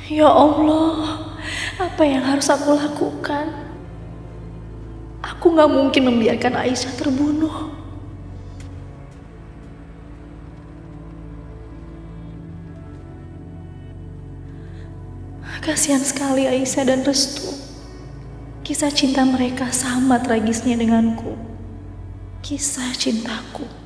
Ya Allah, apa yang harus aku lakukan? Aku gak mungkin membiarkan Aisyah terbunuh. Kasihan sekali Aisyah dan Restu. Kisah cinta mereka sama tragisnya denganku. Kisah cintaku.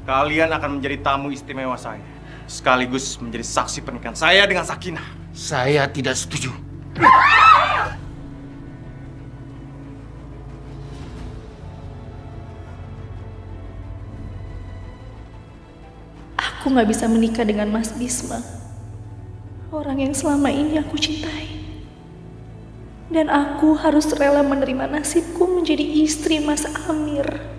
Kalian akan menjadi tamu istimewa saya, sekaligus menjadi saksi pernikahan saya dengan Sakinah. Saya tidak setuju. Aku gak bisa menikah dengan Mas Bisma, orang yang selama ini aku cintai. Dan aku harus rela menerima nasibku menjadi istri Mas Amir.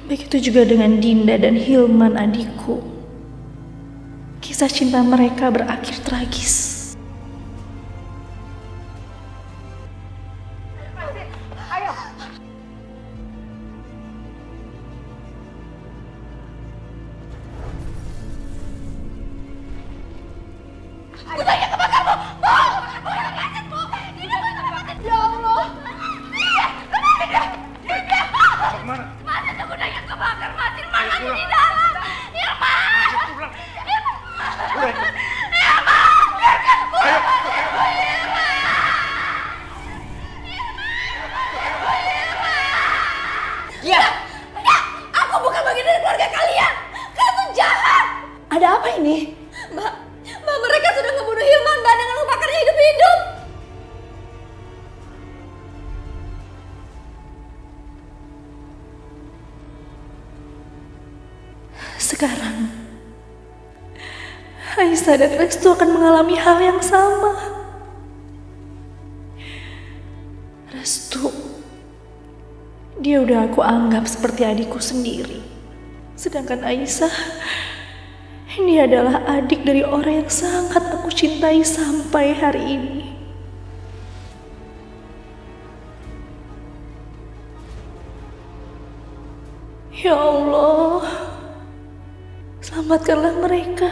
Begitu juga dengan Dinda dan Hilman adikku. Kisah cinta mereka berakhir tragis. Ada apa ini? Mbak, mereka sudah ngebunuh Hilman, Mbak, dengan membakarnya hidup-hidup. Sekarang Aisyah dan Restu akan mengalami hal yang sama. Restu, dia udah aku anggap seperti adikku sendiri. Sedangkan Aisyah, ini adalah adik dari orang yang sangat aku cintai sampai hari ini. Ya Allah, selamatkanlah mereka.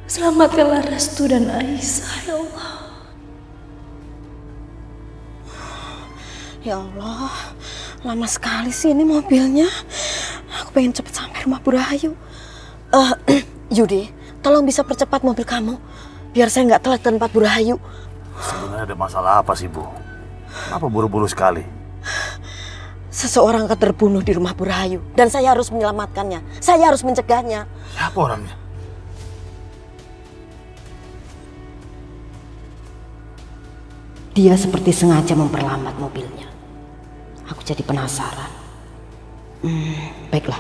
Selamatkanlah Restu dan Aisyah, ya Allah. Ya Allah, lama sekali sih ini mobilnya. Aku pengen cepet sampai rumah Bu Rahayu. Yudi, tolong bisa percepat mobil kamu, biar saya nggak telat ke tempat Bu Rahayu. Sebenarnya ada masalah apa sih, Bu? Kenapa buru-buru sekali? Seseorang akan terbunuh di rumah Bu Rahayu, dan saya harus menyelamatkannya. Saya harus mencegahnya. Siapa orangnya? Dia seperti sengaja memperlambat mobilnya. Aku jadi penasaran. Baiklah.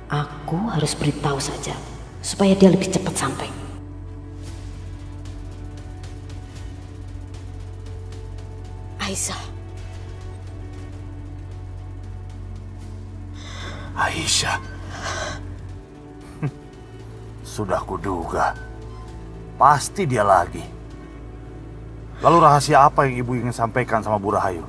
Aku harus beritahu saja, supaya dia lebih cepat sampai. Aisyah. Aisyah. Sudah kuduga. Pasti dia lagi. Lalu rahasia apa yang ibu ingin sampaikan sama Bu Rahayu?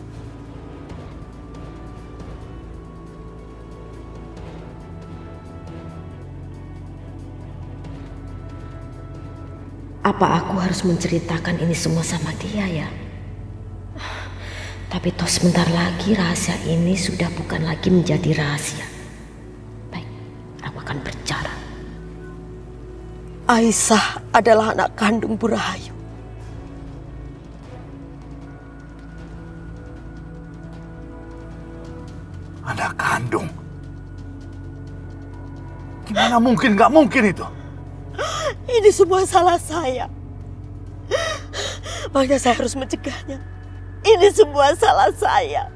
Apa aku harus menceritakan ini semua sama dia ya? Tapi toh sebentar lagi rahasia ini sudah bukan lagi menjadi rahasia. Baik, aku akan berbicara. Aisyah adalah anak kandung Bu Rahayu. Anak kandung? Gimana mungkin? Gak mungkin itu. Ini semua salah saya. Makanya saya harus mencegahnya. Ini semua salah saya.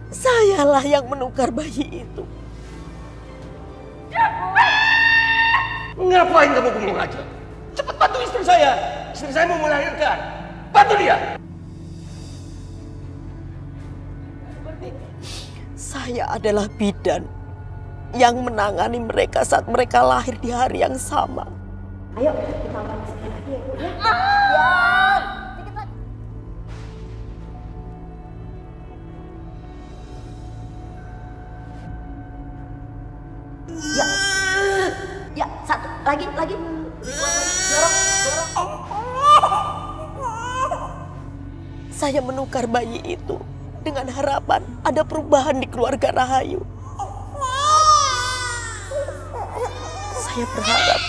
Sayalah yang menukar bayi itu. Ngapain kamu bengong aja? Cepat bantu istri saya. Istri saya mau melahirkan. Bantu dia. Saya adalah bidan yang menangani mereka saat mereka lahir di hari yang sama. Ayo kita makan sekali lagi ya, Bu ya. Dikit lagi. Ya, satu lagi. Dorong. Saya menukar bayi itu dengan harapan ada perubahan di keluarga Rahayu. Saya berharap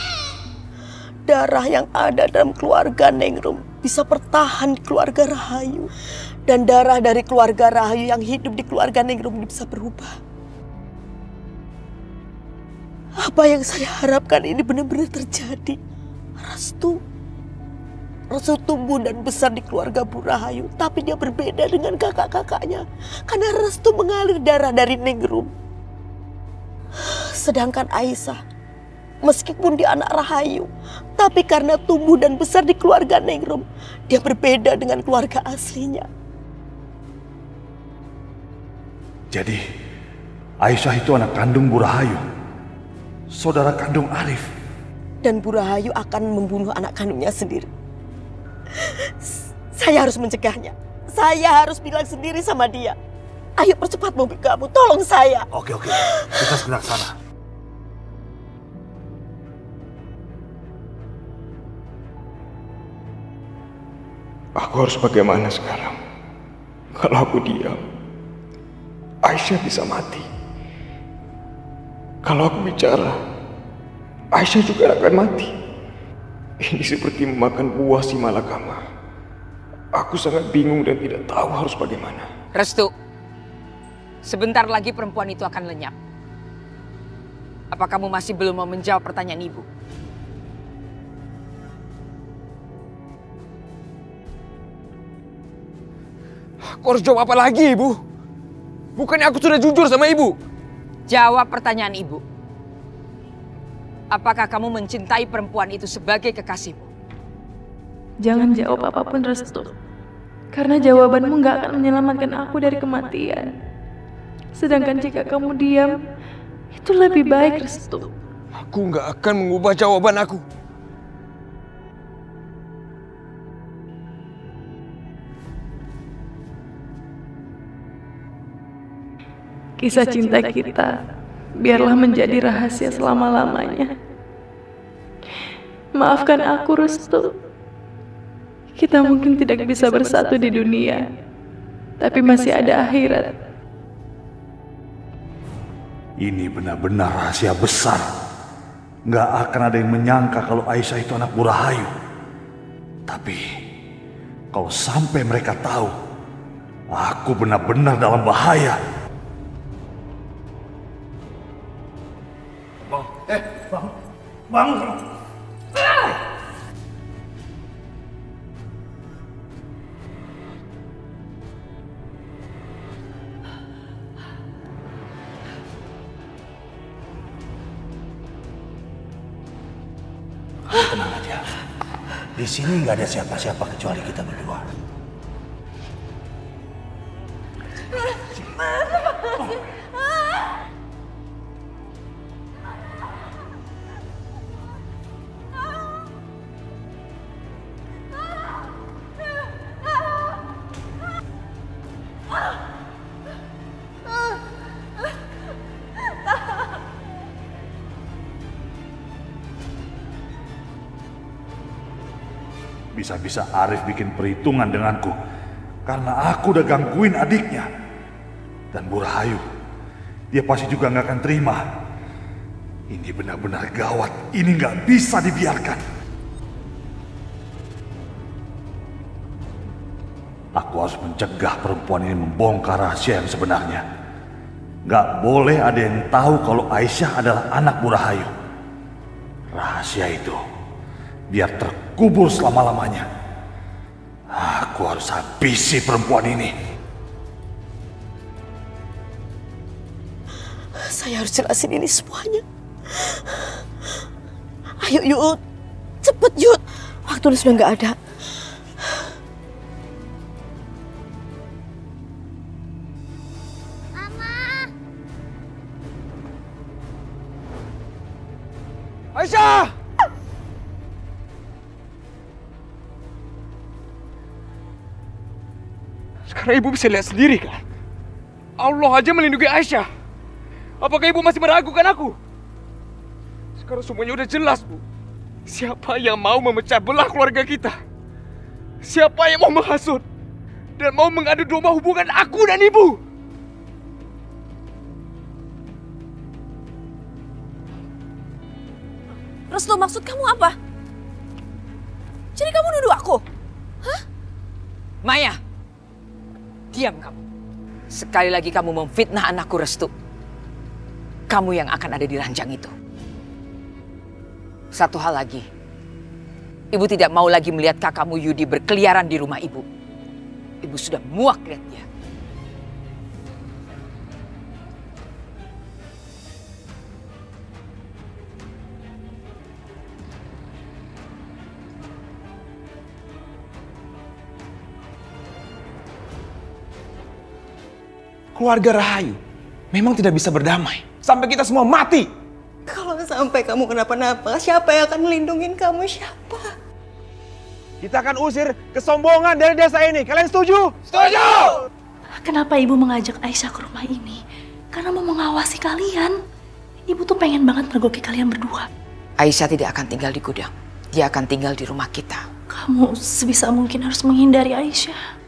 darah yang ada dalam keluarga Ningrum bisa bertahan di keluarga Rahayu. Dan darah dari keluarga Rahayu yang hidup di keluarga Ningrum bisa berubah. Apa yang saya harapkan ini benar-benar terjadi. Restu tumbuh dan besar di keluarga Bu Rahayu. Tapi dia berbeda dengan kakak-kakaknya. Karena Restu mengalir darah dari Ningrum. Sedangkan Aisyah, meskipun dia anak Rahayu, tapi karena tumbuh dan besar di keluarga Ningrum, dia berbeda dengan keluarga aslinya. Jadi, Aisyah itu anak kandung Bu Rahayu, saudara kandung Arif. Dan Bu Rahayu akan membunuh anak kandungnya sendiri. Saya harus mencegahnya. Saya harus bilang sendiri sama dia. Ayo percepat mobil kamu, tolong saya. Oke, kita segera ke sana. Aku harus bagaimana sekarang? Kalau aku diam, Aisyah bisa mati. Kalau aku bicara, Aisyah juga akan mati. Ini seperti memakan buah si malakama. Aku sangat bingung dan tidak tahu harus bagaimana. Restu, sebentar lagi perempuan itu akan lenyap. Apa kamu masih belum mau menjawab pertanyaan ibu? Aku harus jawab apa lagi, Ibu? Bukannya aku sudah jujur sama Ibu? Jawab pertanyaan ibu. Apakah kamu mencintai perempuan itu sebagai kekasihmu? Jangan jawab apapun, Restu. Karena jawabanmu gak akan menyelamatkan aku dari kematian. Sedangkan jika kamu diam, itu lebih baik, Restu. Aku nggak akan mengubah jawaban aku. Kisah cinta kita biarlah menjadi rahasia selama-lamanya. Maafkan aku, Restu. Kita mungkin tidak bisa bersatu di dunia, tapi masih ada akhirat. Ini benar-benar rahasia besar. Nggak akan ada yang menyangka kalau Aisyah itu anak Bu Rahayu. Tapi kalau sampai mereka tahu, aku benar-benar dalam bahaya. Bangun. Tenang aja. Di sini nggak ada siapa-siapa kecuali kita berdua. Bisa-bisa Arif bikin perhitungan denganku karena aku udah gangguin adiknya. Dan Bu Rahayu, dia pasti juga nggak akan terima. Ini benar-benar gawat. Ini nggak bisa dibiarkan. Aku harus mencegah perempuan ini membongkar rahasia yang sebenarnya. Nggak boleh ada yang tahu kalau Aisyah adalah anak Bu Rahayu. Rahasia itu biar terkubur selama-lamanya. Aku harus habisi perempuan ini. Saya harus jelasin ini semuanya. Ayo Yud, cepet Yud. Waktu sudah nggak ada. Mama, Aisyah! Sekarang ibu bisa lihat sendiri kan? Allah aja melindungi Aisyah. Apakah ibu masih meragukan aku? Sekarang semuanya udah jelas, Bu. Siapa yang mau memecah belah keluarga kita? Siapa yang mau menghasut dan mau mengadu domba hubungan aku dan ibu? Restu, maksud kamu apa? Jadi kamu nuduh aku? Hah? Maya, diam kamu. Sekali lagi kamu memfitnah anakku Restu, kamu yang akan ada di ranjang itu. Satu hal lagi, ibu tidak mau lagi melihat kakakmu Yudi berkeliaran di rumah ibu. Ibu sudah muak lihat dia. Keluarga Rahayu memang tidak bisa berdamai sampai kita semua mati. Kalau sampai kamu kenapa-napa, siapa yang akan melindungi kamu? Siapa? Kita akan usir kesombongan dari desa ini. Kalian setuju? Setuju! Kenapa ibu mengajak Aisyah ke rumah ini? Karena mau mengawasi kalian. Ibu tuh pengen banget mergoki kalian berdua. Aisyah tidak akan tinggal di gudang. Dia akan tinggal di rumah kita. Kamu sebisa mungkin harus menghindari Aisyah.